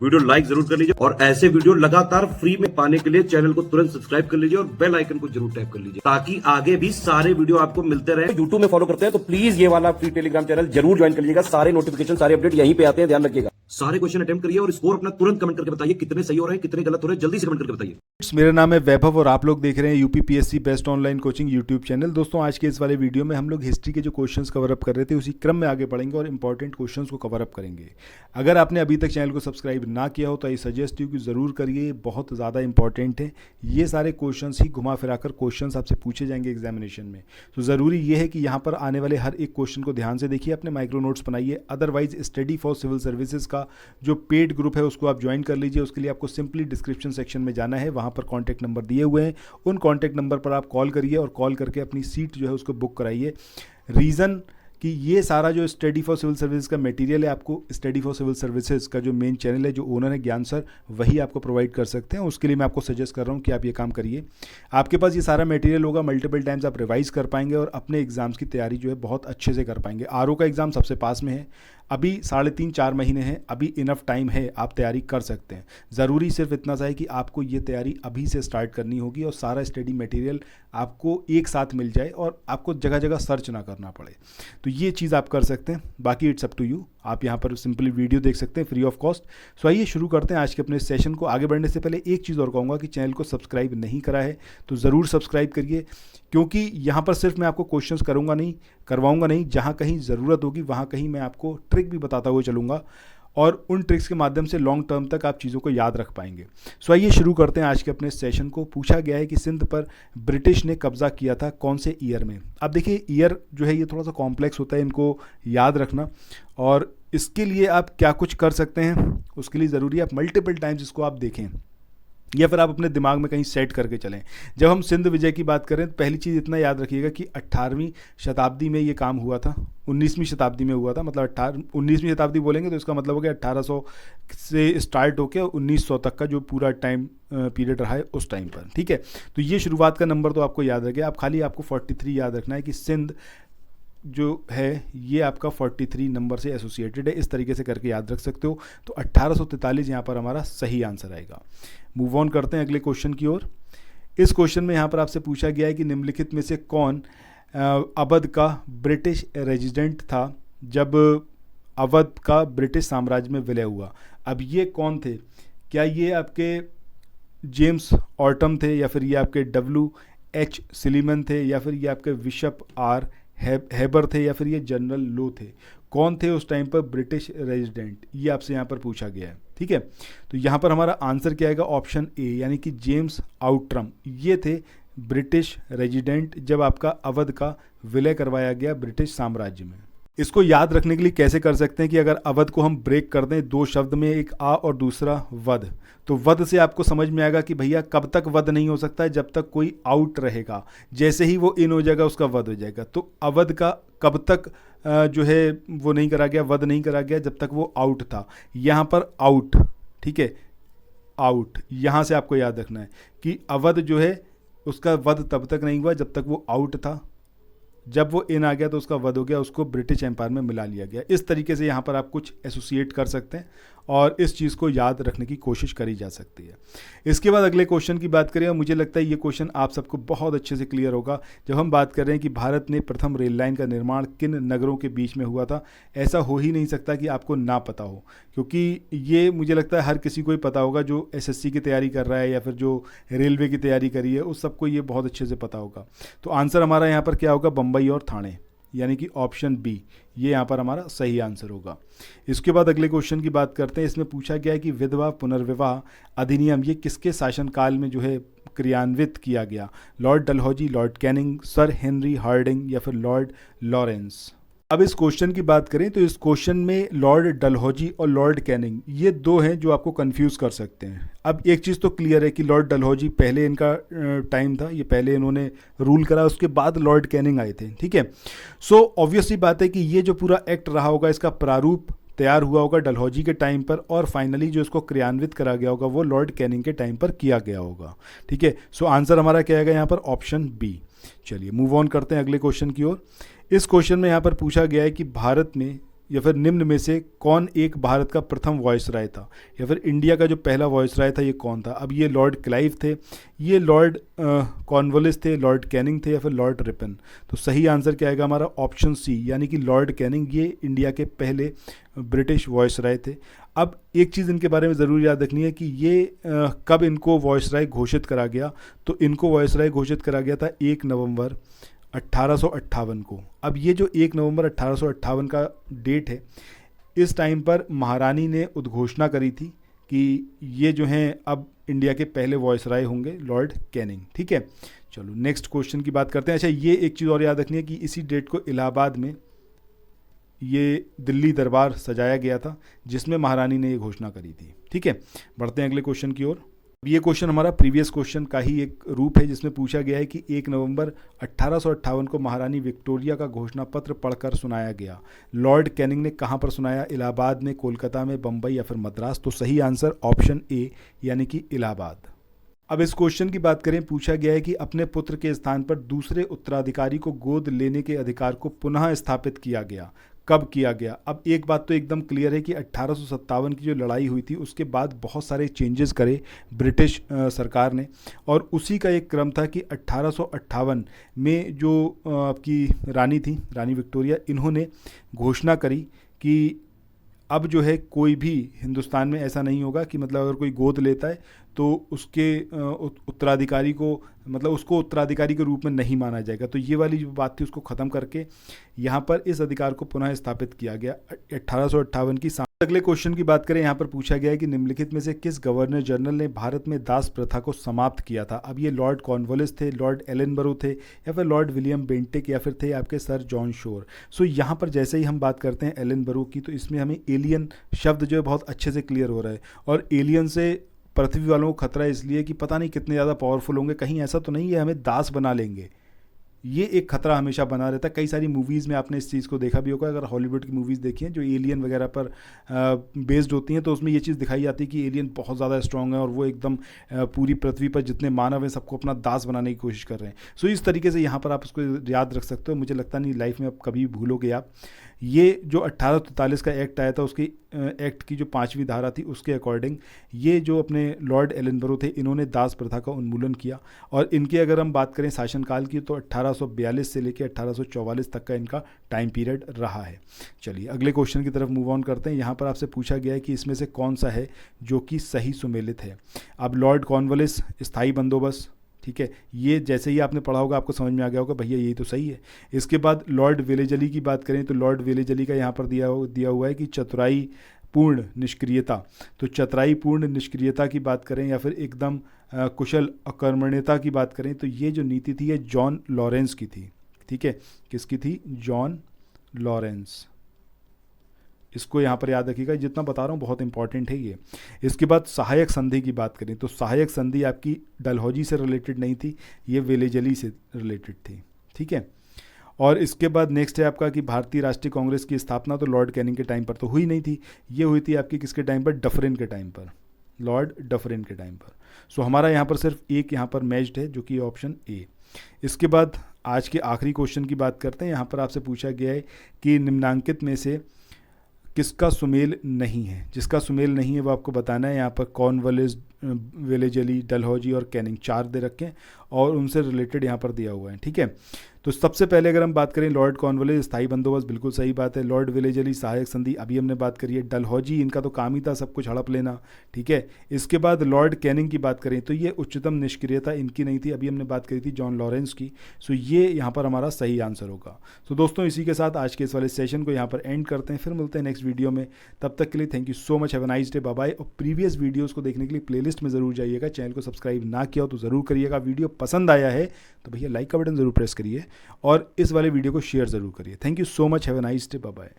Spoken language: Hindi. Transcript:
वीडियो लाइक जरूर कर लीजिए और ऐसे वीडियो लगातार फ्री में पाने के लिए चैनल को तुरंत सब्सक्राइब कर लीजिए और बेल आइकन को जरूर टैप कर लीजिए ताकि आगे भी सारे वीडियो आपको मिलते रहे। यूट्यूब में फॉलो करते हैं तो प्लीज ये वाला फ्री टेलीग्राम चैनल जरूर ज्वाइन कर लीजिएगा। सारे नोटिफिकेशन सारे अपडेट यहीं पे आते हैं, ध्यान रखिएगा। सारे क्वेश्चन अटेम्प्ट करिए और स्कोर अपना तुरंत कमेंट करके बताइए कितने सही हो रहे हैं कितने गलत हो रहे हैं, जल्दी से कमेंट करके बताइए। मेरा नाम है वैभव और आप लोग देख रहे हैं UPPSC best online coaching YouTube channel. दोस्तों आज के इस वाले वीडियो में हम लोग हिस्ट्री के जो क्वेश्चंस कवर अप कर रहे थे उसी क्रम में आगे बढ़ेंगे और इंपॉर्टेंट क्वेश्चंस को कवर अप करेंगे। अगर आपने अभी तक चैनल को सब्सक्राइब ना किया हो तो आई सजेस्ट यू कि ज़रूर करिए, बहुत ज़्यादा इंपॉर्टेंट है। ये सारे क्वेश्चंस ही घुमा फिरा कर क्वेश्चंस आपसे पूछे जाएंगे एग्जामिनेशन में, तो ज़रूरी ये है कि यहाँ पर आने वाले हर एक क्वेश्चन को ध्यान से देखिए, अपने माइक्रो नोट्स बनाइए। Otherwise study for civil services का जो पेड ग्रुप है उसको आप ज्वाइन कर लीजिए। उसके लिए आपको सिंपली डिस्क्रिप्शन सेक्शन में जाना है, वहाँ पर कॉन्टैक्ट नंबर दिए हुए हैं, उन कॉन्टैक्ट नंबर पर आप कॉल करिए और कॉल करके अपनी सीट जो है उसको बुक कराइए। रीज़न कि ये सारा जो स्टडी फॉर सिविल सर्विसेज का मटेरियल है आपको स्टडी फॉर सिविल सर्विसेज का जो मेन चैनल है जो ओनर है ज्ञान सर, वही आपको प्रोवाइड कर सकते हैं। उसके लिए मैं आपको सजेस्ट कर रहा हूँ कि आप ये काम करिए। आपके पास ये सारा मटेरियल होगा, मल्टीपल टाइम्स आप रिवाइज कर पाएंगे और अपने एग्जाम्स की तैयारी जो है बहुत अच्छे से कर पाएंगे। आरओ का एग्ज़ाम सबसे पास में है, अभी 3.5-4 महीने हैं, अभी इनफ टाइम है, आप तैयारी कर सकते हैं। ज़रूरी सिर्फ इतना सा है कि आपको ये तैयारी अभी से स्टार्ट करनी होगी और सारा स्टडी मटेरियल आपको एक साथ मिल जाए और आपको जगह जगह सर्च ना करना पड़े, तो ये चीज़ आप कर सकते हैं। बाकी इट्स अप टू यू, आप यहाँ पर सिंपली वीडियो देख सकते हैं फ्री ऑफ कॉस्ट। सो आइए शुरू करते हैं आज के अपने सेशन को। आगे बढ़ने से पहले एक चीज़ और कहूँगा कि चैनल को सब्सक्राइब नहीं करा है तो ज़रूर सब्सक्राइब करिए, क्योंकि यहाँ पर सिर्फ मैं आपको क्वेश्चंस करवाऊंगा नहीं, जहाँ कहीं ज़रूरत होगी वहाँ कहीं मैं आपको ट्रिक भी बताता हुआ चलूँगा और उन ट्रिक्स के माध्यम से लॉन्ग टर्म तक आप चीज़ों को याद रख पाएंगे। सो आइए शुरू करते हैं आज के अपने सेशन को। पूछा गया है कि सिंध पर ब्रिटिश ने कब्जा किया था कौन से ईयर में। अब देखिए ईयर जो है ये थोड़ा सा कॉम्प्लेक्स होता है, इनको याद रखना, और इसके लिए आप क्या कुछ कर सकते हैं उसके लिए ज़रूरी है आप मल्टीपल टाइम्स इसको आप देखें या फिर आप अपने दिमाग में कहीं सेट करके चलें। जब हम सिंध विजय की बात करें तो पहली चीज़ इतना याद रखिएगा कि 18वीं शताब्दी में ये काम हुआ था, 19वीं शताब्दी में हुआ था। मतलब 19वीं शताब्दी बोलेंगे तो इसका मतलब हो गया 1800 से स्टार्ट होकर 1900 तक का जो पूरा टाइम पीरियड रहा है उस टाइम पर। ठीक है, तो ये शुरुआत का नंबर तो आपको याद रखें। आपको 43 याद रखना है कि सिंध जो है ये आपका 43 नंबर से एसोसिएटेड है, इस तरीके से करके याद रख सकते हो। तो 1843 यहाँ पर हमारा सही आंसर आएगा। मूव ऑन करते हैं अगले क्वेश्चन की ओर। इस क्वेश्चन में यहाँ पर आपसे पूछा गया है कि निम्नलिखित में से कौन अवध का ब्रिटिश रेजिडेंट था जब अवध का ब्रिटिश साम्राज्य में विलय हुआ। अब ये कौन थे? क्या ये आपके जेम्स ऑटम थे, या फिर ये आपके WH सिलीमन थे, या फिर ये आपके बिशप R हैबर थे, या फिर ये जनरल लो थे? कौन थे उस टाइम पर ब्रिटिश रेजिडेंट, ये आपसे यहाँ पर पूछा गया है। ठीक है, तो यहाँ पर हमारा आंसर क्या आएगा? ऑप्शन ए, यानी कि जेम्स आउट्रम, ये थे ब्रिटिश रेजिडेंट जब आपका अवध का विलय करवाया गया ब्रिटिश साम्राज्य में। इसको याद रखने के लिए कैसे कर सकते हैं कि अगर अवध को हम ब्रेक कर दें दो शब्द में, एक आ और दूसरा वध, तो वध से आपको समझ में आएगा कि भैया कब तक वध नहीं हो सकता है, जब तक कोई आउट रहेगा। जैसे ही वो इन हो जाएगा उसका वध हो जाएगा। तो अवध का कब तक जो है वो नहीं करा गया, वध नहीं करा गया, जब तक वो आउट था। यहाँ पर आउट, ठीक है, आउट, यहाँ से आपको याद रखना है कि अवध जो है उसका वध तब तक नहीं हुआ जब तक वो आउट था। जब वो इन आ गया तो उसका वध हो गया, उसको ब्रिटिश एम्पायर में मिला लिया गया। इस तरीके से यहाँ पर आप कुछ एसोसिएट कर सकते हैं और इस चीज़ को याद रखने की कोशिश करी जा सकती है। इसके बाद अगले क्वेश्चन की बात करें, और मुझे लगता है ये क्वेश्चन आप सबको बहुत अच्छे से क्लियर होगा। जब हम बात कर रहे हैं कि भारत ने प्रथम रेल लाइन का निर्माण किन नगरों के बीच में हुआ था, ऐसा हो ही नहीं सकता कि आपको ना पता हो, क्योंकि ये मुझे लगता है हर किसी को ही पता होगा जो SSC की तैयारी कर रहा है या फिर जो रेलवे की तैयारी करी है, उस सबको ये बहुत अच्छे से पता होगा। तो आंसर हमारा यहाँ पर क्या होगा? बम्बई और थाने, यानी कि ऑप्शन बी, ये यहाँ पर हमारा सही आंसर होगा। इसके बाद अगले क्वेश्चन की बात करते हैं। इसमें पूछा गया है कि विधवा पुनर्विवाह अधिनियम ये किसके शासनकाल में जो है क्रियान्वित किया गया? Lord Dalhousie, lord Canning, sir Henry Hardinge, या फिर लॉर्ड लॉरेंस? अब इस क्वेश्चन की बात करें तो इस क्वेश्चन में लॉर्ड डलहौजी और लॉर्ड कैनिंग ये दो हैं जो आपको कंफ्यूज कर सकते हैं। अब एक चीज़ तो क्लियर है कि लॉर्ड डलहौजी पहले इनका टाइम था, ये पहले इन्होंने रूल करा, उसके बाद लॉर्ड कैनिंग आए थे। ठीक है, सो ऑब्वियसली बात है कि ये जो पूरा एक्ट रहा होगा इसका प्रारूप तैयार हुआ होगा डलहौजी के टाइम पर, और फाइनली जो इसको क्रियान्वित करा गया होगा वो लॉर्ड कैनिंग के टाइम पर किया गया होगा। ठीक है, सो आंसर हमारा क्या आएगा यहाँ पर? Option B. चलिए मूव ऑन करते हैं अगले क्वेश्चन की ओर। इस क्वेश्चन में यहाँ पर पूछा गया है कि भारत में या फिर निम्न में से कौन एक भारत का प्रथम वॉइसराय था, या फिर इंडिया का जो पहला वॉइसराय था ये कौन था। अब ये लॉर्ड क्लाइव थे, ये लॉर्ड कॉर्नवालिस थे, लॉर्ड कैनिंग थे, या फिर लॉर्ड रिपन। तो सही आंसर क्या आएगा हमारा ऑप्शन सी, यानी कि लॉर्ड कैनिंग ये इंडिया के पहले ब्रिटिश वॉइसराय थे। अब एक चीज़ इनके बारे में ज़रूर याद रखनी है कि ये कब इनको वॉइसराय घोषित करा गया। तो इनको वॉइसराय घोषित करा गया था 1 नवंबर 1858 को। अब ये जो 1 नवंबर 1858 का डेट है, इस टाइम पर महारानी ने उद्घोषणा करी थी कि ये जो हैं अब इंडिया के पहले वॉइसराय होंगे लॉर्ड कैनिंग। ठीक है, चलो नेक्स्ट क्वेश्चन की बात करते हैं। अच्छा, ये एक चीज़ और याद रखनी है कि इसी डेट को इलाहाबाद में ये दिल्ली दरबार सजाया गया था, जिसमें महारानी ने ये घोषणा करी थी। ठीक है, बढ़ते हैं अगले क्वेश्चन की ओर। ये क्वेश्चन हमारा प्रीवियस क्वेश्चन का ही एक रूप है, जिसमें पूछा गया है कि 1 नवंबर 1858 को महारानी विक्टोरिया का घोषणा पत्र पढ़कर सुनाया गया। लॉर्ड कैनिंग ने कहाँ पर सुनाया, इलाहाबाद में, कोलकाता में, बम्बई या फिर मद्रास। तो सही आंसर ऑप्शन ए यानी कि इलाहाबाद। अब इस क्वेश्चन की बात करें, पूछा गया है कि अपने पुत्र के स्थान पर दूसरे उत्तराधिकारी को गोद लेने के अधिकार को पुनः स्थापित किया गया, कब किया गया। अब एक बात तो एकदम क्लियर है कि 1857 की जो लड़ाई हुई थी उसके बाद बहुत सारे चेंजेस करे ब्रिटिश सरकार ने, और उसी का एक क्रम था कि 1858 में जो आपकी रानी थी, रानी विक्टोरिया, इन्होंने घोषणा करी कि अब जो है कोई भी हिंदुस्तान में ऐसा नहीं होगा कि मतलब अगर कोई गोद लेता है तो उसके उत्तराधिकारी को, मतलब उसको उत्तराधिकारी के रूप में नहीं माना जाएगा। तो ये वाली जो बात थी उसको ख़त्म करके यहाँ पर इस अधिकार को पुनः स्थापित किया गया 1858 की। अगले क्वेश्चन की बात करें, यहाँ पर पूछा गया है कि निम्नलिखित में से किस गवर्नर जनरल ने भारत में दास प्रथा को समाप्त किया था। अब ये लॉर्ड कॉर्नवालिस थे, लॉर्ड एलनबरो थे, या फिर लॉर्ड विलियम बेंटिक, या फिर थे आपके सर जॉन शोर। सो यहाँ पर जैसे ही हम बात करते हैं एलनबरो की, तो इसमें हमें एलियन शब्द जो है बहुत अच्छे से क्लियर हो रहा है। और एलियन से पृथ्वी वालों को खतरा इसलिए कि पता नहीं कितने ज़्यादा पावरफुल होंगे, कहीं ऐसा तो नहीं है हमें दास बना लेंगे। ये एक खतरा हमेशा बना रहता है। कई सारी मूवीज़ में आपने इस चीज़ को देखा भी होगा, अगर हॉलीवुड की मूवीज़ देखी हैं जो एलियन वगैरह पर बेस्ड होती हैं, तो उसमें ये चीज़ दिखाई जाती है कि एलियन बहुत ज़्यादा स्ट्रांग है और वो एकदम पूरी पृथ्वी पर जितने मानव हैं सबको अपना दास बनाने की कोशिश कर रहे हैं। सो इस तरीके से यहाँ पर आप उसको याद रख सकते हो। मुझे लगता नहीं लाइफ में अब कभी भूलोगे आप। ये जो 1843 का एक्ट आया था, उसकी एक्ट की जो 5वीं धारा थी उसके अकॉर्डिंग ये जो अपने लॉर्ड एलनबरो थे, इन्होंने दास प्रथा का उन्मूलन किया। और इनके अगर हम बात करें शासनकाल की, तो 1842 से लेकर 1844 तक का इनका टाइम पीरियड रहा है। चलिए अगले क्वेश्चन की तरफ मूव ऑन करते हैं। यहाँ पर आपसे पूछा गया है कि इसमें से कौन सा है जो कि सही सुमेलित है। अब लॉर्ड कॉर्नवालिस स्थायी बंदोबस्त, ठीक है, ये जैसे ही आपने पढ़ा होगा आपको समझ में आ गया होगा भैया यही तो सही है। इसके बाद लॉर्ड वेलेजली की बात करें तो लॉर्ड वेलेजली का यहाँ पर दिया हुआ है कि चतुराई पूर्ण निष्क्रियता। तो चतुराई पूर्ण निष्क्रियता की बात करें या फिर एकदम कुशल अकर्मण्यता की बात करें, तो ये जो नीति थी ये जॉन लॉरेंस की थी। ठीक है, किसकी थी, जॉन लॉरेंस। इसको यहाँ पर याद रखिएगा, जितना बता रहा हूँ बहुत इंपॉर्टेंट है ये। इसके बाद सहायक संधि की बात करें तो सहायक संधि आपकी डलहौजी से रिलेटेड नहीं थी, ये वेलेजली से रिलेटेड थी। ठीक है, और इसके बाद नेक्स्ट है आपका कि भारतीय राष्ट्रीय कांग्रेस की स्थापना तो लॉर्ड कैनिंग के टाइम पर तो हुई नहीं थी, ये हुई थी आपकी किसके टाइम पर, डफरिन के टाइम पर, लॉर्ड डफरिन के टाइम पर। सो हमारा यहाँ पर सिर्फ एक यहाँ पर मैच्ड है जो कि ऑप्शन ए। इसके बाद आज के आखिरी क्वेश्चन की बात करते हैं। यहाँ पर आपसे पूछा गया है कि निम्नांकित में से किसका सुमेल नहीं है। जिसका सुमेल नहीं है वो आपको बताना है। यहाँ पर कॉर्नवालिस, वेलेजली, डलहौजी और कैनिंग 4 दे रखे हैं और उनसे रिलेटेड यहाँ पर दिया हुआ है। ठीक है, तो सबसे पहले अगर हम बात करें लॉर्ड कॉर्नवालिस स्थायी बंदोबस्त, बिल्कुल सही बात है। लॉर्ड वेलेजली सहायक संधि, अभी हमने बात करी है। डलहौजी इनका तो काम ही था सब कुछ हड़प लेना। ठीक है, इसके बाद लॉर्ड कैनिंग की बात करें तो ये उच्चतम निष्क्रियता इनकी नहीं थी, अभी हमने बात करी थी जॉन लॉरेंस की। सो ये यहाँ पर हमारा सही आंसर होगा। तो दोस्तों इसी के साथ आज के इस वाले सेशन को यहाँ पर एंड करते हैं, फिर मिलते हैं नेक्स्ट वीडियो में। तब तक के लिए thank you so much, have a nice day, bye bye. और प्रीवियस वीडियोज़ को देखने के लिए प्लेलिस्ट में ज़रूर जाइएगा। चैनल को सब्सक्राइब ना किया हो तो ज़रूर करिएगा। वीडियो पसंद आया है तो भैया लाइक का बटन ज़रूर प्रेस करिए और इस वाले वीडियो को शेयर ज़रूर करिए। Thank you so much, have a nice day, bye bye.